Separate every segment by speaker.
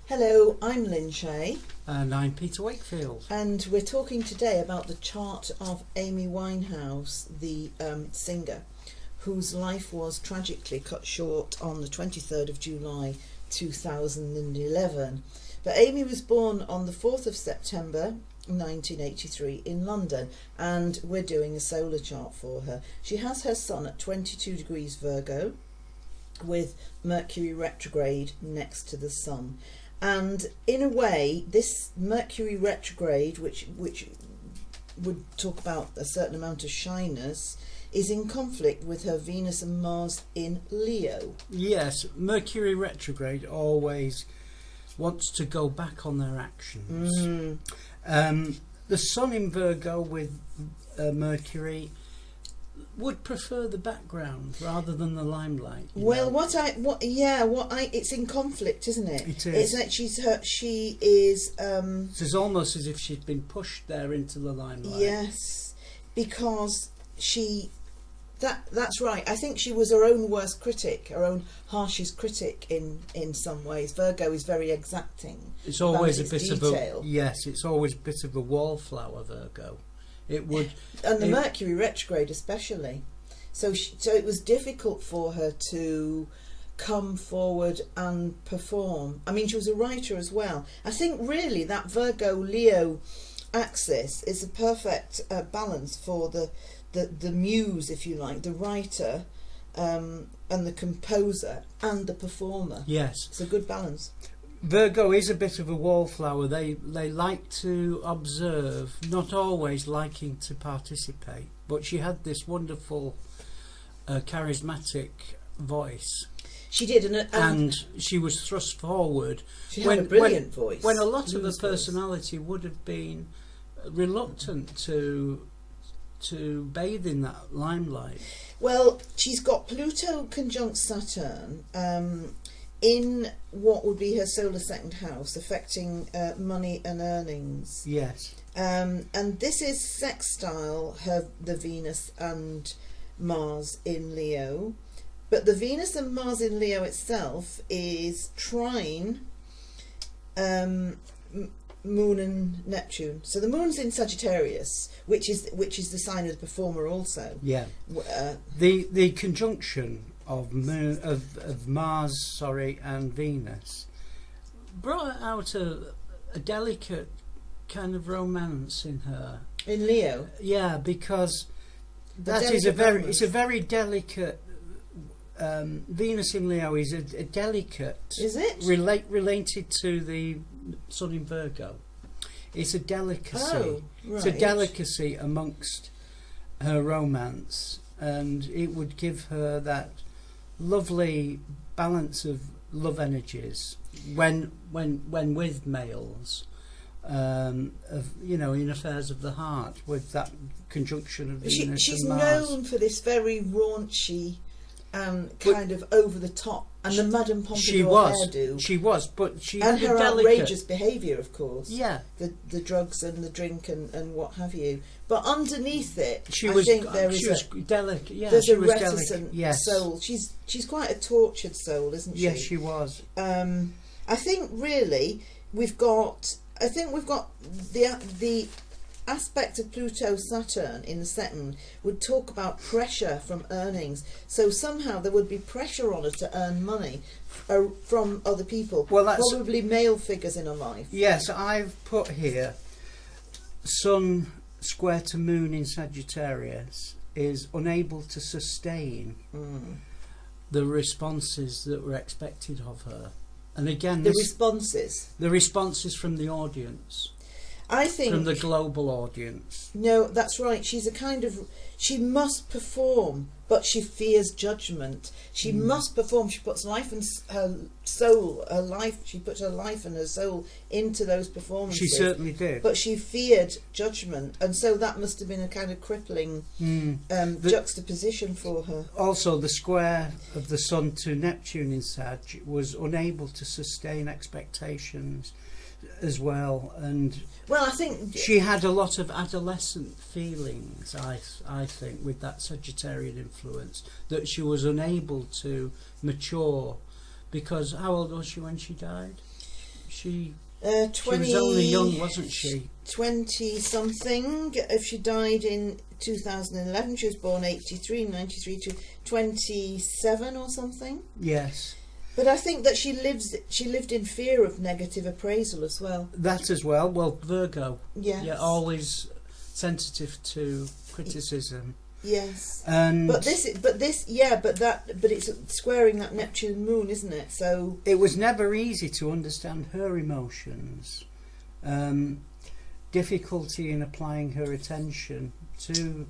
Speaker 1: Hello, I'm Lynn Shea.
Speaker 2: And I'm Peter Wakefield.
Speaker 1: And we're talking today about the chart of Amy Winehouse, the singer, whose life was tragically cut short on the 23rd of July 2011. But Amy was born on the 4th of September 1983 in London, and we're doing a solar chart for her. She has her sun at 22 degrees Virgo, with Mercury retrograde next to the sun. And in a way, this Mercury retrograde, which would talk about a certain amount of shyness, is in conflict with her Venus and Mars in Leo.
Speaker 2: Yes, Mercury retrograde always wants to go back on their actions. The sun in Virgo with Mercury would prefer the background rather than the limelight.
Speaker 1: Well, it's in conflict, isn't it?
Speaker 2: It is.
Speaker 1: It's like she is.
Speaker 2: It's almost as if she'd been pushed there into the limelight.
Speaker 1: Yes, because that's right. I think she was her own worst critic, her own harshest critic in some ways. Virgo is very exacting.
Speaker 2: It's always
Speaker 1: about
Speaker 2: a bit
Speaker 1: detail.
Speaker 2: of a it's always a bit of a wallflower, Virgo. It would,
Speaker 1: and the Mercury retrograde especially. So it was difficult for her to come forward and perform. I mean, she was a writer as well. I think really that Virgo-Leo axis is a perfect balance for the muse, if you like, the writer and the composer and the performer.
Speaker 2: Yes.
Speaker 1: It's a good balance.
Speaker 2: Virgo is a bit of a wallflower. They like to observe, not always liking to participate. But she had this wonderful, charismatic voice.
Speaker 1: She did,
Speaker 2: and she was thrust forward.
Speaker 1: She had a brilliant voice.
Speaker 2: When a lot of her personality would have been reluctant to bathe in that limelight.
Speaker 1: Well, she's got Pluto conjunct Saturn. In what would be her solar second house, affecting money and earnings.
Speaker 2: Yes.
Speaker 1: And this is sextile the Venus and Mars in Leo. But the Venus and Mars in Leo itself is trine Moon and Neptune. So the Moon's in Sagittarius, which is the sign of the performer also.
Speaker 2: Yeah. The conjunction of Mars, and Venus brought out a delicate kind of romance in her.
Speaker 1: In Leo?
Speaker 2: Yeah, because it's a very delicate. Venus in Leo is a delicate.
Speaker 1: Is it
Speaker 2: related to the Sun in Virgo? It's a delicacy.
Speaker 1: Oh, right.
Speaker 2: It's a delicacy amongst her romance, and it would give her that lovely balance of love energies when with males, in affairs of the heart, with that conjunction of Venus
Speaker 1: she's
Speaker 2: and Mars.
Speaker 1: known for this very raunchy kind of over the top, and the Madame Pompadour hairdo.
Speaker 2: She was, but she
Speaker 1: and
Speaker 2: had
Speaker 1: her
Speaker 2: a delicate
Speaker 1: outrageous behaviour, of course.
Speaker 2: Yeah,
Speaker 1: the drugs and the drink and what have you. But underneath it,
Speaker 2: there's a
Speaker 1: reticent soul. She's quite a tortured soul, isn't she?
Speaker 2: Yes, she was.
Speaker 1: I think really we've got the aspect of Pluto Saturn in the second would talk about pressure from earnings. So somehow there would be pressure on her to earn money from other people.
Speaker 2: Well, that's
Speaker 1: probably male figures in her life.
Speaker 2: Yes, I've put here Sun square to Moon in Sagittarius is unable to sustain the responses that were expected of her. And again, the responses from the audience. I think from the global audience.
Speaker 1: No, that's right. She's she must perform, but she fears judgment. She must perform. She puts life and her soul, her life. She put her life and her soul into those performances.
Speaker 2: She certainly did.
Speaker 1: But she feared judgment, and so that must have been a kind of crippling juxtaposition for her.
Speaker 2: Also, the square of the Sun to Neptune in Sag was unable to sustain expectations as well, and
Speaker 1: I think
Speaker 2: she had a lot of adolescent feelings. I think with that Sagittarian influence, that she was unable to mature, because how old was she when she died? She
Speaker 1: 20,
Speaker 2: she was only young, wasn't she?
Speaker 1: 20 something. If she died in 2011, she was born 83, 93 to 27 or something.
Speaker 2: Yes.
Speaker 1: But I think that she lived in fear of negative appraisal as well.
Speaker 2: That as well. Well, Virgo.
Speaker 1: Yes.
Speaker 2: Yeah, always sensitive to criticism.
Speaker 1: Yes.
Speaker 2: And
Speaker 1: but it's squaring that Neptune moon, isn't it? So
Speaker 2: it was never easy to understand her emotions. Difficulty in applying her attention to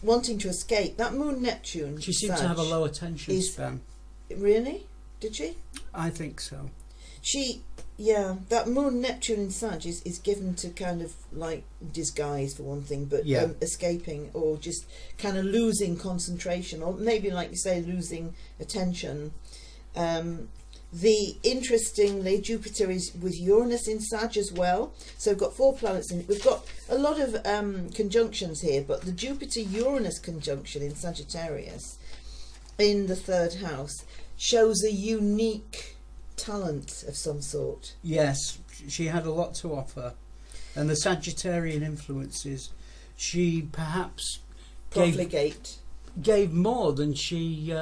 Speaker 1: wanting to escape. That moon Neptune.
Speaker 2: She seemed to have a low attention span.
Speaker 1: Really? Did she?
Speaker 2: I think so.
Speaker 1: That moon Neptune in Sag is given to kind of like disguise for one thing, but escaping or just kind of losing concentration, or maybe like you say, losing attention. Interestingly, Jupiter is with Uranus in Sag as well, so we've got 4 planets in it. We've got a lot of conjunctions here, but the Jupiter-Uranus conjunction in Sagittarius in the 3rd house shows a unique talent of some sort.
Speaker 2: Yes, she had a lot to offer, and the Sagittarian influences, she perhaps gave more than she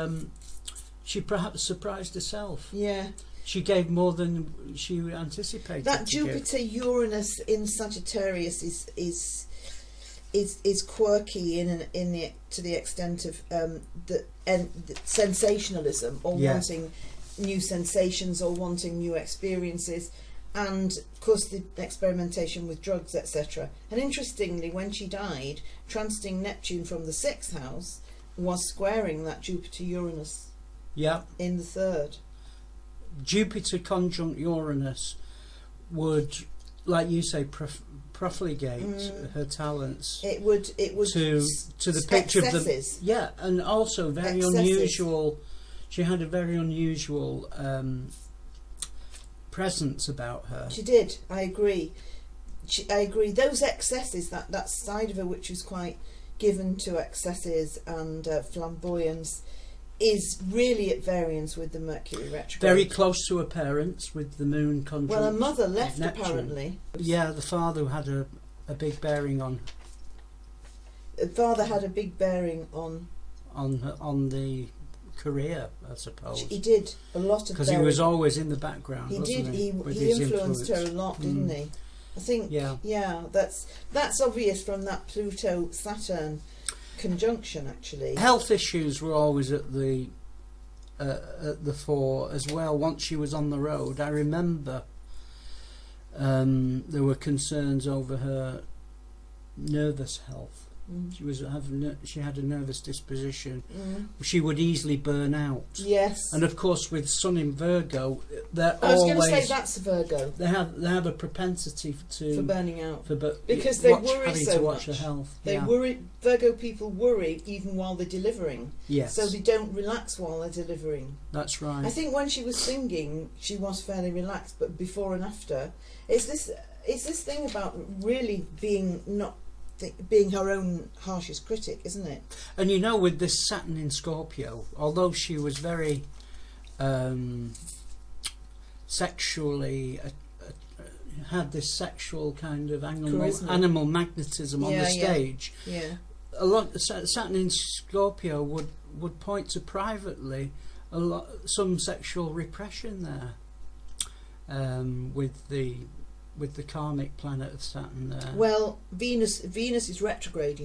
Speaker 2: perhaps surprised herself.
Speaker 1: Yeah,
Speaker 2: she gave more than she anticipated.
Speaker 1: That Jupiter Uranus in Sagittarius is quirky to the extent of the sensationalism, or wanting new sensations or wanting new experiences, and of course the experimentation with drugs, etc. And interestingly, when she died, transiting Neptune from the 6th house was squaring that Jupiter Uranus in the 3rd.
Speaker 2: Jupiter conjunct Uranus would, like you say, profligate her talents.
Speaker 1: It would
Speaker 2: to the picture
Speaker 1: excesses.
Speaker 2: of them. And also very unusual. She had a very unusual presence about her.
Speaker 1: She did. I agree. I agree. Those excesses, that side of her which was quite given to excesses and flamboyance, is really at variance with the Mercury retrograde.
Speaker 2: Very close to her parents with the moon conjunct.
Speaker 1: Well, her mother left
Speaker 2: Neptune.
Speaker 1: Apparently.
Speaker 2: Yeah, the father had a big bearing on.
Speaker 1: The father had a big bearing on
Speaker 2: the career, I suppose.
Speaker 1: He did a lot of,
Speaker 2: because he was always in the background.
Speaker 1: He
Speaker 2: wasn't
Speaker 1: did.
Speaker 2: He
Speaker 1: Influenced her a lot, didn't he? I think. Yeah. That's obvious from that Pluto Saturn conjunction. Actually,
Speaker 2: health issues were always at the fore as well. Once she was on the road, I remember there were concerns over her nervous health. She had a nervous disposition. She would easily burn out.
Speaker 1: Yes.
Speaker 2: And of course, with Sun in Virgo,
Speaker 1: I was going to say that's a Virgo.
Speaker 2: They have a propensity for
Speaker 1: burning out.
Speaker 2: Because
Speaker 1: they worry
Speaker 2: having
Speaker 1: so
Speaker 2: to watch
Speaker 1: much.
Speaker 2: their health.
Speaker 1: They worry. Virgo people worry even while they're delivering.
Speaker 2: Yes.
Speaker 1: So they don't relax while they're delivering.
Speaker 2: That's right.
Speaker 1: I think when she was singing, she was fairly relaxed, but before and after, it's this thing about really being her own harshest critic, isn't it?
Speaker 2: And with this Saturn in Scorpio, although she was very sexually had this sexual kind of animal magnetism on the stage. A lot Saturn in Scorpio would point to privately some sexual repression there, with the karmic planet of Saturn there.
Speaker 1: Well, Venus is retrograde,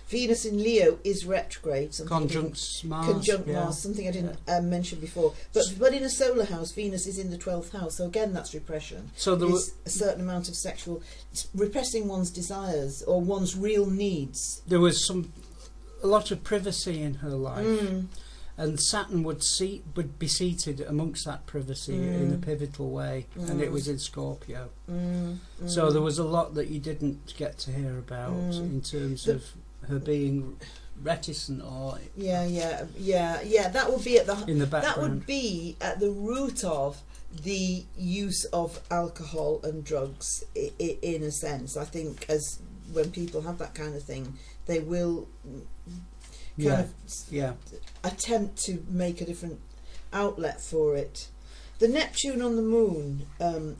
Speaker 1: Venus in Leo is retrograde.
Speaker 2: Conjunct Mars.
Speaker 1: Something I didn't mention before. But in a solar house, Venus is in the 12th house. So again, that's repression. So there is a certain amount of repressing one's desires or one's real needs.
Speaker 2: There was a lot of privacy in her life. And Saturn would be seated amongst that privacy in a pivotal way, and it was in Scorpio. So there was a lot that you didn't get to hear about in terms of her being reticent or
Speaker 1: That would be
Speaker 2: in the background.
Speaker 1: That would be at the root of the use of alcohol and drugs, in a sense. I think as when people have that kind of thing, they will attempt to make a different outlet for it. The Neptune on the moon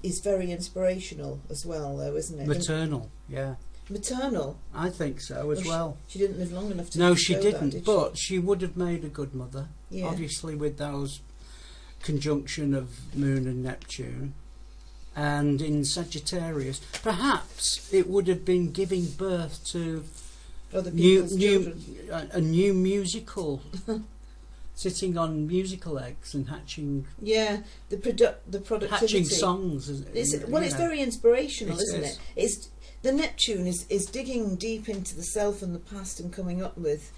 Speaker 1: is very inspirational as well, though, isn't it?
Speaker 2: Maternal, yeah.
Speaker 1: Maternal?
Speaker 2: I think so as well.
Speaker 1: She didn't live long enough to
Speaker 2: No,
Speaker 1: show
Speaker 2: she
Speaker 1: that,
Speaker 2: didn't,
Speaker 1: did
Speaker 2: but she would have made a good mother.
Speaker 1: Yeah.
Speaker 2: Obviously, with those conjunction of Moon and Neptune. And in Sagittarius, perhaps it would have been giving birth to
Speaker 1: Other people's children.
Speaker 2: a new musical, sitting on musical eggs and hatching.
Speaker 1: Yeah, the productivity.
Speaker 2: Hatching songs.
Speaker 1: It's very inspirational, isn't
Speaker 2: is.
Speaker 1: it? The Neptune is digging deep into the self and the past and coming up with,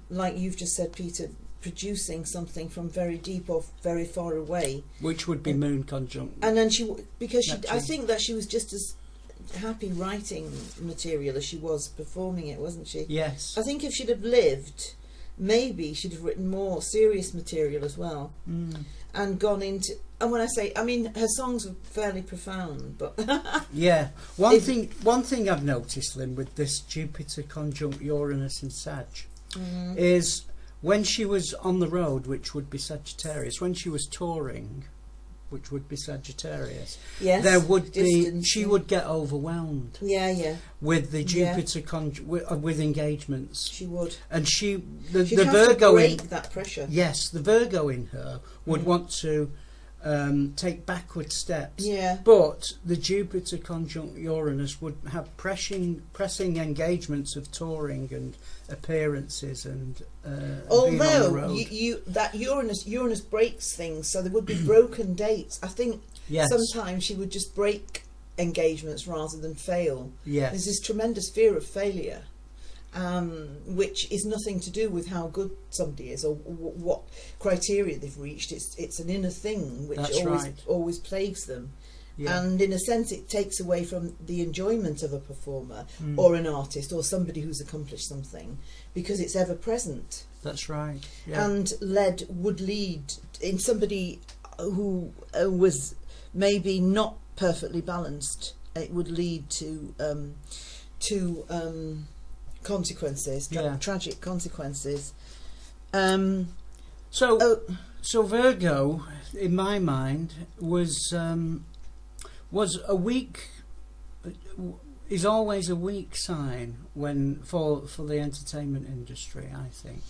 Speaker 1: like you've just said, Peter, producing something from very deep or very far away,
Speaker 2: which would be Moon conjunct.
Speaker 1: And then I think that she was just as happy writing material as she was performing it, wasn't she?
Speaker 2: Yes.
Speaker 1: I think if she'd have lived, maybe she'd have written more serious material as well, and gone into. And when I mean, her songs were fairly profound, but
Speaker 2: yeah. One thing I've noticed, Lynn, with this Jupiter conjunct Uranus and Sag, is when she was on the road, which would be Sagittarius, when she was touring, which would be Sagittarius,
Speaker 1: yes,
Speaker 2: there would
Speaker 1: distance,
Speaker 2: she would get overwhelmed.
Speaker 1: Yeah.
Speaker 2: With the Jupiter with engagements,
Speaker 1: she would,
Speaker 2: and the
Speaker 1: have
Speaker 2: Virgo
Speaker 1: to break that pressure.
Speaker 2: Yes, the Virgo in her would want to take backward steps.
Speaker 1: Yeah.
Speaker 2: But the Jupiter conjunct Uranus would have pressing engagements of touring and appearances and being on the road.
Speaker 1: That Uranus breaks things, so there would be broken dates. I think sometimes she would just break engagements rather than fail.
Speaker 2: Yes.
Speaker 1: There's this tremendous fear of failure, which is nothing to do with how good somebody is or what criteria they've reached. It's an inner thing which always plagues them. Yeah. And in a sense it takes away from the enjoyment of a performer or an artist or somebody who's accomplished something, because it's ever present.
Speaker 2: That's right. Yeah.
Speaker 1: And would lead in somebody who was maybe not perfectly balanced. It would lead to consequences, tragic consequences.
Speaker 2: So Virgo, in my mind, was a weak. Is always a weak sign for the entertainment industry. I think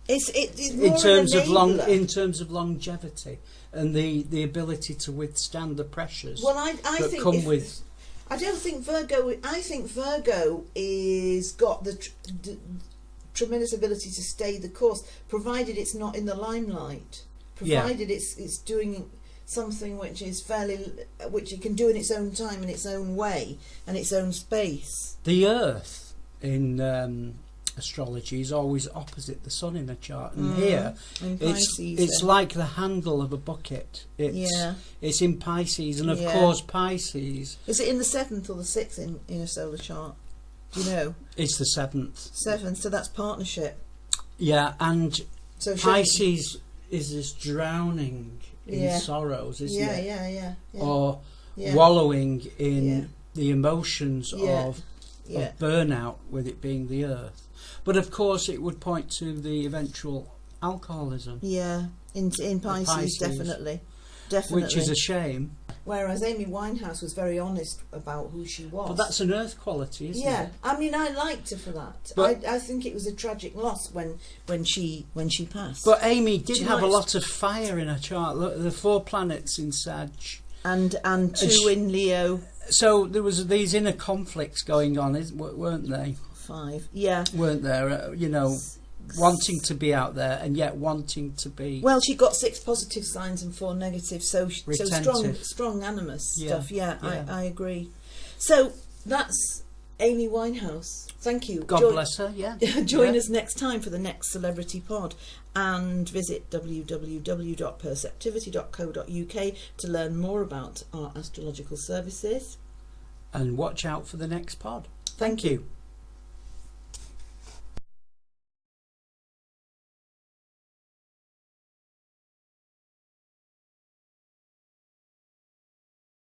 Speaker 1: it's
Speaker 2: in terms of longevity and the ability to withstand the pressures.
Speaker 1: Well, I don't think Virgo. I think Virgo is got the tremendous ability to stay the course, provided it's not in the limelight. Provided it's doing something which it can do in its own time, in its own way, and its own space.
Speaker 2: The Earth in astrology is always opposite the Sun in a chart, and here
Speaker 1: in Pisces,
Speaker 2: it's like the handle of a bucket. It's in Pisces, and of course Pisces.
Speaker 1: Is it in the 7th or the 6th in a solar chart? Do you know?
Speaker 2: It's the 7th.
Speaker 1: 7th, so that's partnership.
Speaker 2: Yeah, and so Pisces is this drowning in sorrows, isn't it?
Speaker 1: Yeah.
Speaker 2: Or wallowing in the emotions of burnout, with it being the Earth. But of course it would point to the eventual alcoholism.
Speaker 1: Yeah, in Pisces, definitely.
Speaker 2: Which is a shame.
Speaker 1: Whereas Amy Winehouse was very honest about who she was.
Speaker 2: But that's an Earth quality, isn't it?
Speaker 1: Yeah, I mean, I liked her for that. But I think it was a tragic loss when she passed.
Speaker 2: But Amy did have a lot of fire in her chart. Look, the 4 planets in Sag.
Speaker 1: And 2 in Leo.
Speaker 2: So there was these inner conflicts going on, weren't they?
Speaker 1: 5, yeah.
Speaker 2: Weren't there, wanting to be out there and yet wanting to be...
Speaker 1: Well, she got 6 positive signs and 4 negative, so strong animus stuff. Yeah. I agree. So that's Amy Winehouse. Thank you.
Speaker 2: God bless her. Yeah.
Speaker 1: Join us next time for the next Celebrity Pod, and visit www.perceptivity.co.uk to learn more about our astrological services.
Speaker 2: And watch out for the next pod.
Speaker 1: Thank you.